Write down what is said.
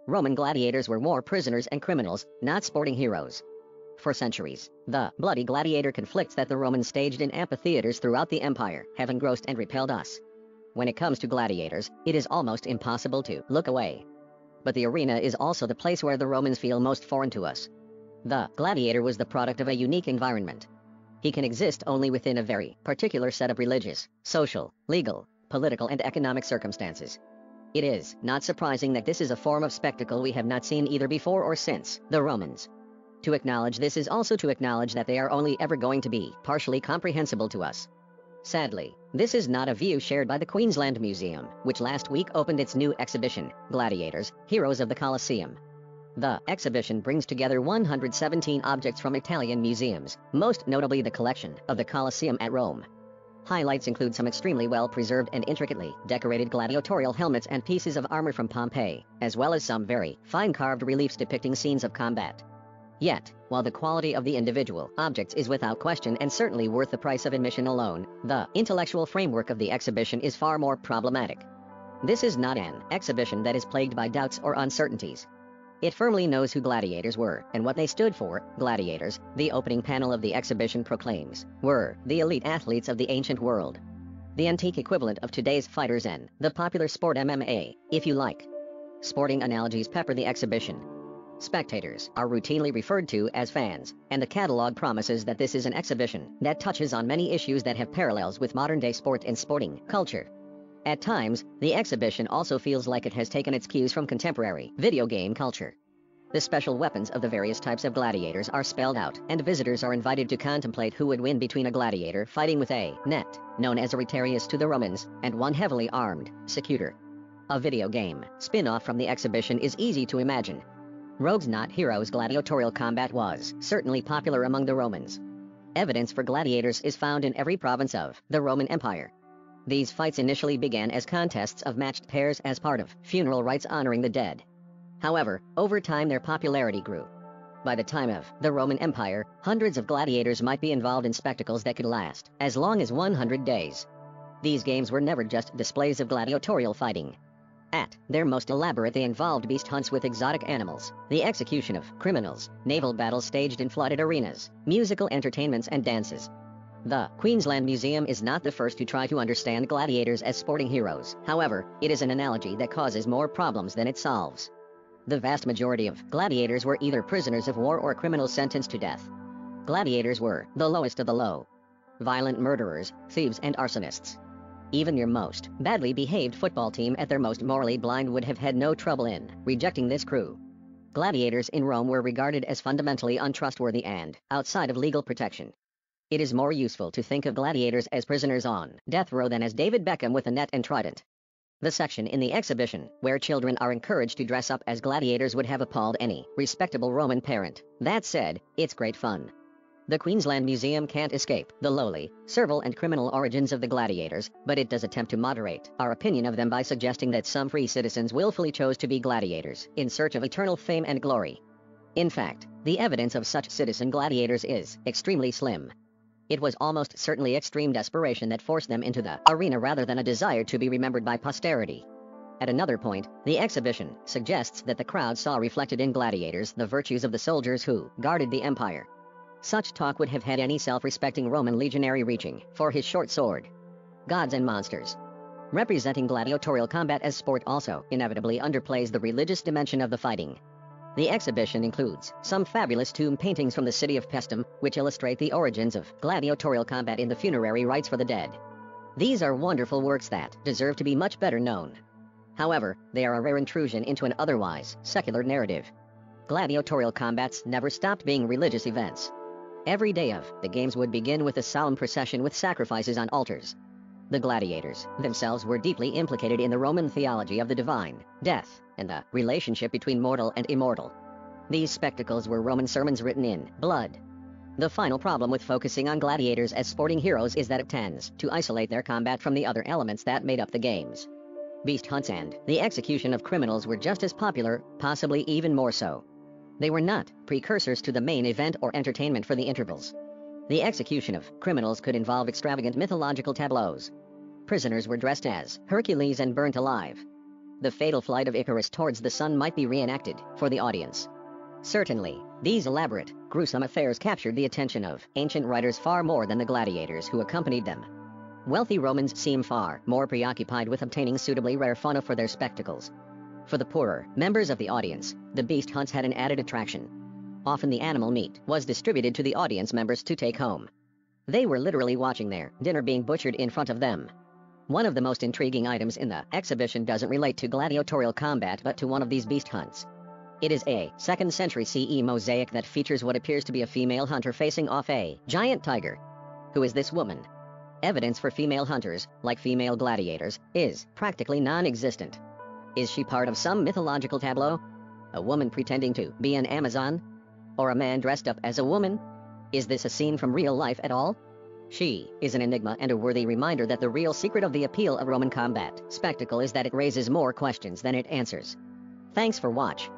Roman gladiators were war prisoners and criminals, not sporting heroes. For centuries, the bloody gladiator conflicts that the Romans staged in amphitheatres throughout the empire have engrossed and repelled us. When it comes to gladiators, it is almost impossible to look away. But the arena is also the place where the Romans feel most foreign to us. The gladiator was the product of a unique environment. He can exist only within a very particular set of religious, social, legal, political and economic circumstances. It is not surprising that this is a form of spectacle we have not seen either before or since the Romans. To acknowledge this is also to acknowledge that they are only ever going to be partially comprehensible to us. Sadly, this is not a view shared by the Queensland Museum, which last week opened its new exhibition, Gladiators, Heroes of the Colosseum. The exhibition brings together 117 objects from Italian museums, most notably the collection of the Colosseum at Rome. Highlights include some extremely well-preserved and intricately decorated gladiatorial helmets and pieces of armor from Pompeii, as well as some very fine carved reliefs depicting scenes of combat. Yet, while the quality of the individual objects is without question and certainly worth the price of admission alone, the intellectual framework of the exhibition is far more problematic. This is not an exhibition that is plagued by doubts or uncertainties. It firmly knows who gladiators were and what they stood for. Gladiators, the opening panel of the exhibition proclaims, were the elite athletes of the ancient world. The antique equivalent of today's fighters and the popular sport MMA, if you like. Sporting analogies pepper the exhibition. Spectators are routinely referred to as fans, and the catalog promises that this is an exhibition that touches on many issues that have parallels with modern-day sport and sporting culture. At times, the exhibition also feels like it has taken its cues from contemporary video game culture. The special weapons of the various types of gladiators are spelled out, and visitors are invited to contemplate who would win between a gladiator fighting with a net, known as a retiarius to the Romans, and one heavily armed secutor. A video game spin-off from the exhibition is easy to imagine. Rogues not heroes gladiatorial combat was certainly popular among the Romans. Evidence for gladiators is found in every province of the Roman Empire. These fights initially began as contests of matched pairs as part of funeral rites honoring the dead. However, over time their popularity grew. By the time of the Roman Empire, hundreds of gladiators might be involved in spectacles that could last as long as 100 days. These games were never just displays of gladiatorial fighting. At their most elaborate, they involved beast hunts with exotic animals, the execution of criminals, naval battles staged in flooded arenas, musical entertainments and dances. The Queensland Museum is not the first to try to understand gladiators as sporting heroes. However, it is an analogy that causes more problems than it solves. The vast majority of gladiators were either prisoners of war or criminals sentenced to death. Gladiators were the lowest of the low. Violent murderers, thieves and arsonists. Even your most badly behaved football team at their most morally blind would have had no trouble in rejecting this crew. Gladiators in Rome were regarded as fundamentally untrustworthy and outside of legal protection. It is more useful to think of gladiators as prisoners on death row than as David Beckham with a net and trident. The section in the exhibition where children are encouraged to dress up as gladiators would have appalled any respectable Roman parent. That said, it's great fun. The Queensland Museum can't escape the lowly, servile and criminal origins of the gladiators, but it does attempt to moderate our opinion of them by suggesting that some free citizens willfully chose to be gladiators in search of eternal fame and glory. In fact, the evidence of such citizen gladiators is extremely slim. It was almost certainly extreme desperation that forced them into the arena rather than a desire to be remembered by posterity. At another point, the exhibition suggests that the crowd saw reflected in gladiators the virtues of the soldiers who guarded the empire. Such talk would have had any self-respecting Roman legionary reaching for his short sword. Gods and monsters. Representing gladiatorial combat as sport also inevitably underplays the religious dimension of the fighting. The exhibition includes some fabulous tomb paintings from the city of Paestum, which illustrate the origins of gladiatorial combat in the funerary rites for the dead. These are wonderful works that deserve to be much better known. However, they are a rare intrusion into an otherwise secular narrative. Gladiatorial combats never stopped being religious events. Every day of the games would begin with a solemn procession with sacrifices on altars. The gladiators themselves were deeply implicated in the Roman theology of the divine, death, and the relationship between mortal and immortal. These spectacles were Roman sermons written in blood. The final problem with focusing on gladiators as sporting heroes is that it tends to isolate their combat from the other elements that made up the games. Beast hunts and the execution of criminals were just as popular, possibly even more so. They were not precursors to the main event or entertainment for the intervals. The execution of criminals could involve extravagant mythological tableaus. Prisoners were dressed as Hercules and burnt alive. The fatal flight of Icarus towards the sun might be reenacted for the audience. Certainly, these elaborate, gruesome affairs captured the attention of ancient writers far more than the gladiators who accompanied them. Wealthy Romans seem far more preoccupied with obtaining suitably rare fauna for their spectacles. For the poorer members of the audience, the beast hunts had an added attraction. Often the animal meat was distributed to the audience members to take home. They were literally watching their dinner being butchered in front of them. One of the most intriguing items in the exhibition doesn't relate to gladiatorial combat but to one of these beast hunts. It is a 2nd century CE mosaic that features what appears to be a female hunter facing off a giant tiger. Who is this woman? Evidence for female hunters, like female gladiators, is practically non-existent. Is she part of some mythological tableau? A woman pretending to be an Amazon? Or a man dressed up as a woman? Is this a scene from real life at all? She is an enigma and a worthy reminder that the real secret of the appeal of Roman combat spectacle is that it raises more questions than it answers. Thanks for watch.